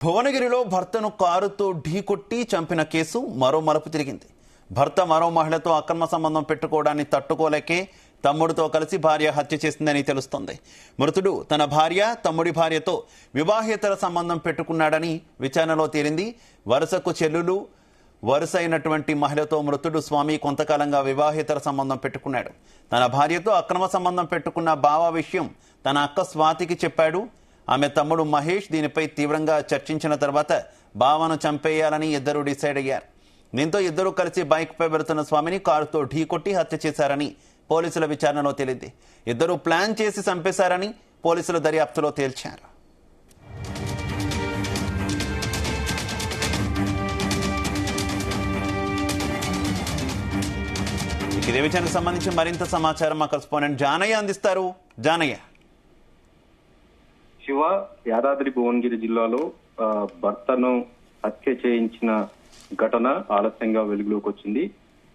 భువనగిరిలో భర్తను కారుతో ఢీకొట్టి చంపిన కేసు మరో మలుపు తిరిగింది. భర్త మరో మహిళతో అక్రమ సంబంధం పెట్టుకోవడాన్ని తట్టుకోలేకే తమ్ముడితో కలిసి భార్య హత్య చేసిందని తెలుస్తోంది. మృతుడు తన భార్య, తమ్ముడి భార్యతో వివాహేతర సంబంధం పెట్టుకున్నాడని విచారణలో తేలింది. వరుసకు చెల్లులు వరుసైనటువంటి మహిళతో మృతుడు స్వామి కొంతకాలంగా వివాహేతర సంబంధం పెట్టుకున్నాడు. తన భార్యతో అక్రమ సంబంధం పెట్టుకున్న బావ విషయం తన అక్క స్వాతికి చెప్పాడు. ఆమె తమ్ముడు మహేష్ దీనిపై తీవ్రంగా చర్చించిన తర్వాత బావను చంపేయాలని ఇద్దరు డిసైడ్ అయ్యారు. దీంతో ఇద్దరు కలిసి బైక్ పై వెళుతున్న స్వామిని కారుతో ఢీకొట్టి హత్య చేశారని పోలీసుల విచారణలో తేలింది. ఇద్దరు ప్లాన్ చేసి చంపేశారని పోలీసుల దర్యాప్తులో తేల్చారు. ఇదే విషయానికి సంబంధించి మరింత సమాచారం మా కరెస్పాండెంట్ జానయ్య అందిస్తారు. జానయ్య, శివ, యాదాద్రి భువనగిరి జిల్లాలో భర్తను హత్య చేయించిన ఘటన ఆలస్యంగా వెలుగులోకి వచ్చింది.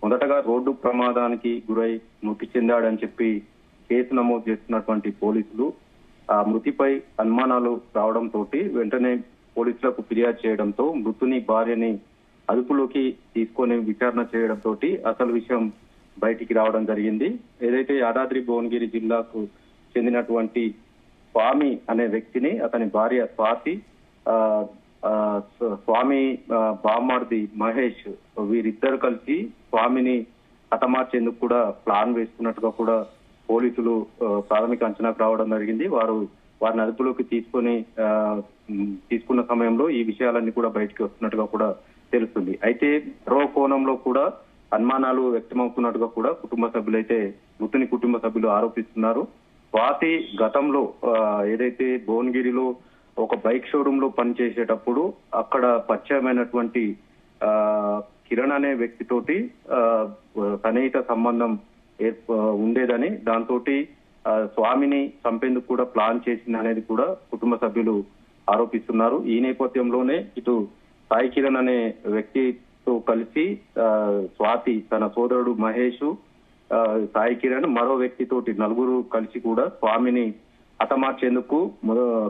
మొదటగా రోడ్డు ప్రమాదానికి గురై మృతి చెందాడని చెప్పి కేసు నమోదు చేస్తున్నటువంటి పోలీసులు ఆ మృతిపై అనుమానాలు రావడంతో వెంటనే పోలీసులకు ఫిర్యాదు చేయడంతో మృతుని భార్యని అదుపులోకి తీసుకొని విచారణ చేయడంతో అసలు విషయం బయటికి రావడం జరిగింది. ఏదైతే యాదాద్రి భువనగిరి జిల్లాకు చెందినటువంటి స్వామి అనే వ్యక్తిని అతని భార్య స్వాతి, స్వామి బామ్మర్ది మహేష్, వీరిద్దరు కలిసి స్వామిని హతమార్చేందుకు కూడా ప్లాన్ వేసుకున్నట్టుగా కూడా పోలీసులు ప్రాథమిక అంచనాకు రావడం జరిగింది. వారిని అదుపులోకి తీసుకున్న సమయంలో ఈ విషయాలన్నీ కూడా బయటికి వస్తున్నట్టుగా కూడా తెలుస్తుంది. అయితే మరో కోణంలో కూడా అనుమానాలు వ్యక్తమవుతున్నట్టుగా కూడా మృతుని కుటుంబ సభ్యులు ఆరోపిస్తున్నారు. స్వాతి గతంలో ఏదైతే భువనగిరిలో ఒక బైక్ షోరూమ్ లో పనిచేసేటప్పుడు అక్కడ పరిచయమైనటువంటి కిరణ్ అనే వ్యక్తితోటి సన్నిహిత సంబంధం ఉండేదని, దాంతో స్వామిని చంపేందుకు కూడా ప్లాన్ చేసింది అనేది కూడా కుటుంబ సభ్యులు ఆరోపిస్తున్నారు. ఈ నేపథ్యంలోనే ఇటు సాయి కిరణ్ అనే వ్యక్తితో కలిసి స్వాతి తన సోదరుడు మహేష్, సాయి కిరణ్ మరో వ్యక్తితోటి నలుగురు కలిసి కూడా స్వామిని హతమార్చేందుకు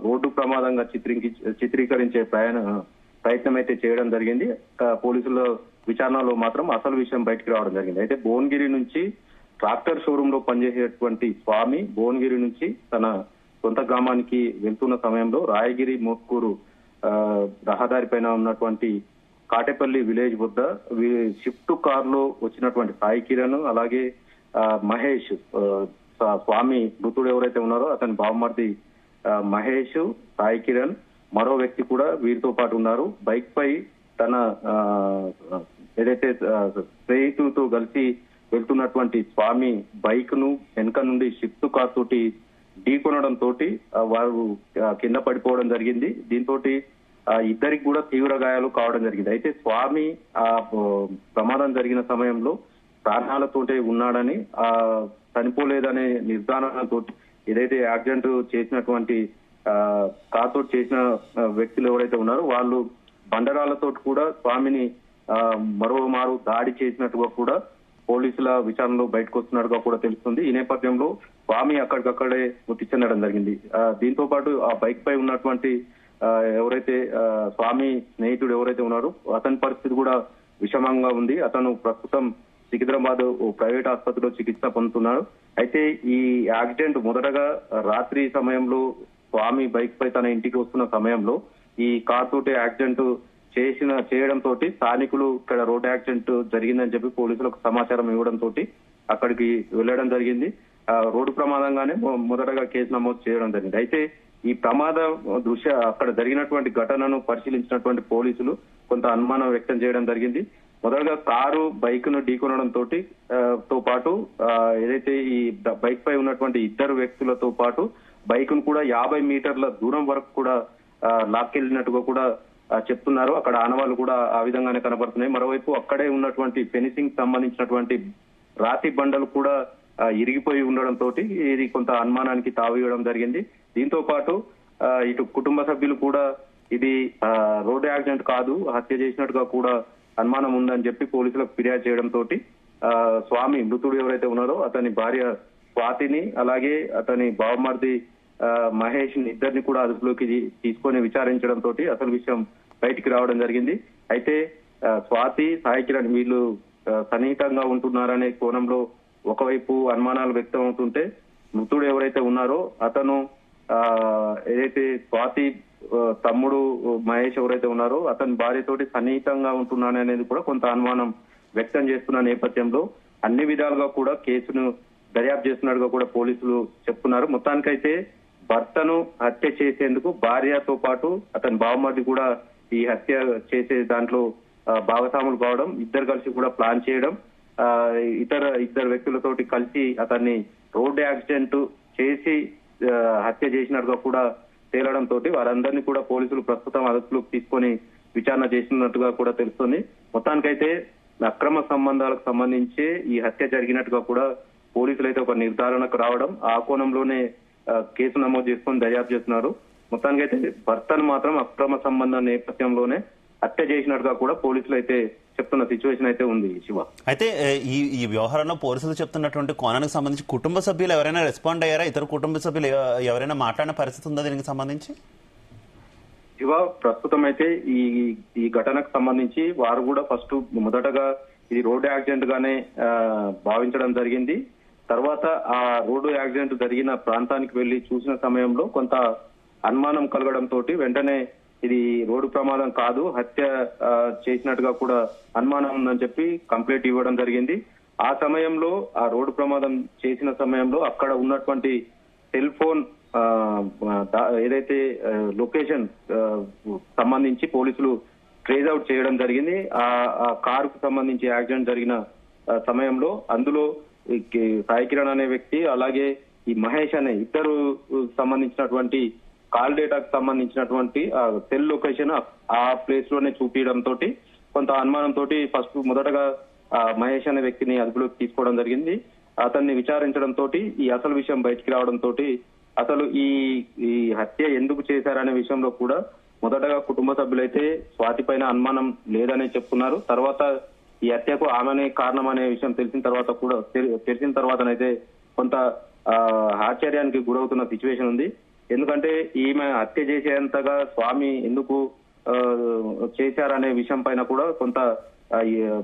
రోడ్డు ప్రమాదంగా చిత్రీకరించే ప్రయత్నం అయితే చేయడం జరిగింది. పోలీసుల విచారణలో మాత్రం అసలు విషయం బయటకు రావడం జరిగింది. అయితే భువనగిరి నుంచి ట్రాక్టర్ షోరూమ్ లో పనిచేసేటువంటి స్వామి భువనగిరి నుంచి తన సొంత గ్రామానికి వెళ్తున్న సమయంలో రాయగిరి మోత్కూరు రహదారి పైన ఉన్నటువంటి కాటేపల్లి విలేజ్ వద్ద షిఫ్ట్ కార్ లో వచ్చినటువంటి సాయి కిరణ్, అలాగే మహేష్, స్వామి మృతుడు ఎవరైతే ఉన్నారో అతని బావమర్ది మహేష్, సాయి కిరణ్ మరో వ్యక్తి కూడా వీరితో పాటు ఉన్నారు. బైక్ పై తన ఏదైతే స్నేహితులతో కలిసి వెళ్తున్నటువంటి స్వామి బైక్ ను వెనుక నుండి షిఫ్ట్ కార్ తోటి ఢీకొనడంతో వారు కింద పడిపోవడం జరిగింది. దీంతో ఇద్దరికి కూడా తీవ్ర గాయాలు కావడం జరిగింది. అయితే స్వామి ఆ ప్రమాదం జరిగిన సమయంలో ప్రాణాలతోటే ఉన్నాడని, చనిపోలేదనే నిర్ధారణతో ఏదైతే యాక్సిడెంట్ చేసినటువంటి కార్తో చేసిన వ్యక్తులు ఎవరైతే ఉన్నారో వాళ్ళు బండరాలతో కూడా స్వామిని మరోమారు దాడి చేసినట్టుగా కూడా పోలీసుల విచారణలో బయటకు వస్తున్నట్టుగా కూడా తెలుస్తుంది. ఈ నేపథ్యంలో స్వామి అక్కడికక్కడే మృతి చెందడం జరిగింది. దీంతో పాటు ఆ బైక్ పై ఉన్నటువంటి ఎవరైతే స్వామి స్నేహితుడు ఎవరైతే ఉన్నారో అతని పరిస్థితి కూడా విషమంగా ఉంది. అతను ప్రస్తుతం సికింద్రాబాద్ ప్రైవేట్ ఆసుపత్రిలో చికిత్స పొందుతున్నాడు. అయితే ఈ యాక్సిడెంట్ మొదటగా రాత్రి సమయంలో స్వామి బైక్ పై తన ఇంటికి వస్తున్న సమయంలో ఈ కార్ తోటి యాక్సిడెంట్ చేయడంతో స్థానికులు ఇక్కడ రోడ్ యాక్సిడెంట్ జరిగిందని చెప్పి పోలీసులకు సమాచారం ఇవ్వడంతో అక్కడికి వెళ్లడం జరిగింది. రోడ్డు ప్రమాదంగానే మొదటగా కేసు నమోదు చేయడం జరిగింది. అయితే ఈ ప్రమాద అక్కడ జరిగినటువంటి ఘటనను పరిశీలించినటువంటి పోలీసులు కొంత అనుమానం వ్యక్తం చేయడం జరిగింది. మొదటగా కారు బైక్ ను తో పాటు ఏదైతే ఈ బైక్ పై ఉన్నటువంటి ఇద్దరు వ్యక్తులతో పాటు బైక్ ను కూడా 50 మీటర్ల దూరం వరకు కూడా లాక్కెళ్లినట్టుగా కూడా చెప్తున్నారు. అక్కడ ఆనవాళ్లు కూడా ఆ విధంగానే కనబడుతున్నాయి. మరోవైపు అక్కడే ఉన్నటువంటి ఫెన్సింగ్ సంబంధించినటువంటి రాతి బండలు కూడా ఇరిగిపోయి ఉండడంతో ఇది కొంత అనుమానానికి తావివ్వడం జరిగింది. దీంతో పాటు ఇటు కుటుంబ సభ్యులు కూడా ఇది రోడ్డు యాక్సిడెంట్ కాదు, హత్య చేసినట్టుగా కూడా అనుమానం ఉందని చెప్పి పోలీసులకు ఫిర్యాదు చేయడంతో స్వామి మృతుడు ఎవరైతే ఉన్నారో అతని భార్య స్వాతిని, అలాగే అతని బావమర్ది మహేష్ ఇద్దరిని కూడా అదుపులోకి తీసుకొని విచారించడంతో అసలు విషయం బయటికి రావడం జరిగింది. అయితే స్వాతి, సాయి కిరణ్ వీళ్ళు సన్నిహితంగా ఉంటున్నారనే కోణంలో ఒకవైపు అనుమానాలు వ్యక్తం అవుతుంటే, మృతుడు ఎవరైతే ఉన్నారో అతను ఏదైతే స్వాతి తమ్ముడు మహేష్ ఎవరైతే ఉన్నారో అతని భార్యతోటి సన్నిహితంగా ఉంటున్నాననేది కూడా కొంత అనుమానం వ్యక్తం చేస్తున్న నేపథ్యంలో అన్ని విధాలుగా కూడా కేసును దర్యాప్తు చేస్తున్నట్టుగా కూడా పోలీసులు చెప్తున్నారు. మొత్తానికైతే భర్తను హత్య చేసేందుకు భార్యతో పాటు అతని బావమరిది కూడా ఈ హత్య చేసే దాంట్లో భాగస్వాములు కావడం, ఇద్దరు కలిసి కూడా ప్లాన్ చేయడం, ఇద్దరు వ్యక్తులతోటి కలిసి అతన్ని రోడ్డు యాక్సిడెంట్ చేసి హత్య చేసినట్టుగా కూడా తేలడంతో వారందరినీ కూడా పోలీసులు ప్రస్తుతం అదుపులోకి తీసుకొని విచారణ చేసినట్టుగా కూడా తెలుస్తుంది. మొత్తానికైతే అక్రమ సంబంధాలకు సంబంధించి ఈ హత్య జరిగినట్టుగా కూడా పోలీసులు అయితే ఒక నిర్ధారణకు రావడం, ఆ కోణంలోనే కేసు నమోదు చేసుకొని దర్యాప్తు చేస్తున్నారు. మొత్తానికైతే భర్తను మాత్రం అక్రమ సంబంధం నేపథ్యంలోనే హత్య చేసినట్టుగా కూడా పోలీసులు అయితే చెప్తున్న సిచ్యువేషన్ అయితే ఉంది. శివ, అయితే ఈ వ్యవహారంలో పోలీసులు చెప్తున్నటువంటి కోణానికి సంబంధించి కుటుంబ సభ్యులు ఎవరైనా రెస్పాండ్ అయ్యారా? ఇతర కుటుంబ సభ్యులు ఎవరైనా మాట్లాడిన పరిస్థితి ఉందా దీనికి సంబంధించి? శివ, ప్రస్తుతం అయితే ఈ ఘటనకు సంబంధించి వారు కూడా మొదటగా ఇది రోడ్డు యాక్సిడెంట్ గానే భావించడం జరిగింది. తర్వాత ఆ రోడ్డు యాక్సిడెంట్ జరిగిన ప్రాంతానికి వెళ్లి చూసిన సమయంలో కొంత అనుమానం కలగడంతో వెంటనే ఇది రోడ్డు ప్రమాదం కాదు, హత్య చేసినట్టుగా కూడా అనుమానం ఉందని చెప్పి కంప్లైంట్ ఇవ్వడం జరిగింది. ఆ సమయంలో ఆ రోడ్డు ప్రమాదం చేసిన సమయంలో అక్కడ ఉన్నటువంటి సెల్ ఫోన్ ఏదైతే లొకేషన్ సంబంధించి పోలీసులు ట్రేస్ అవుట్ చేయడం జరిగింది. ఆ కారుకు సంబంధించి యాక్సిడెంట్ జరిగిన సమయంలో అందులో సాయి కిరణ్ అనే వ్యక్తి, అలాగే ఈ మహేష్ అనే ఇద్దరు సంబంధించినటువంటి కాల్ డేటాకు సంబంధించినటువంటి సెల్ లొకేషన్ ఆ ప్లేస్ లోనే చూపించడంతో కొంత అనుమానంతో మొదటగా మహేష్ అనే వ్యక్తిని అదుపులోకి తీసుకోవడం జరిగింది. అతన్ని విచారించడంతో ఈ అసలు విషయం బయటికి రావడంతో అసలు ఈ హత్య ఎందుకు చేశారనే విషయంలో కూడా మొదటగా కుటుంబ సభ్యులైతే స్వాతి పైన అనుమానం లేదనే చెప్తున్నారు. తర్వాత ఈ హత్యకు ఆమెనే కారణం అనే విషయం తెలిసిన తర్వాతనైతే కొంత ఆశ్చర్యానికి గురవుతున్న సిచ్యువేషన్ ఉంది. ఎందుకంటే ఈమె హత్య చేసేంతగా స్వామి ఎందుకు చేశారనే విషయం పైన కూడా కొంత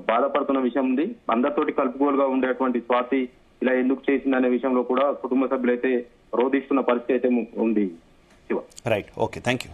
బాధపడుతున్న విషయం ఉంది. అందరితోటి కలుపుకోలుగా ఉండేటువంటి స్వాతి ఇలా ఎందుకు చేసిందనే విషయంలో కూడా కుటుంబ సభ్యులైతే రోధిస్తున్న పరిస్థితి అయితే ఉంది. Shiva, right, okay, thank you.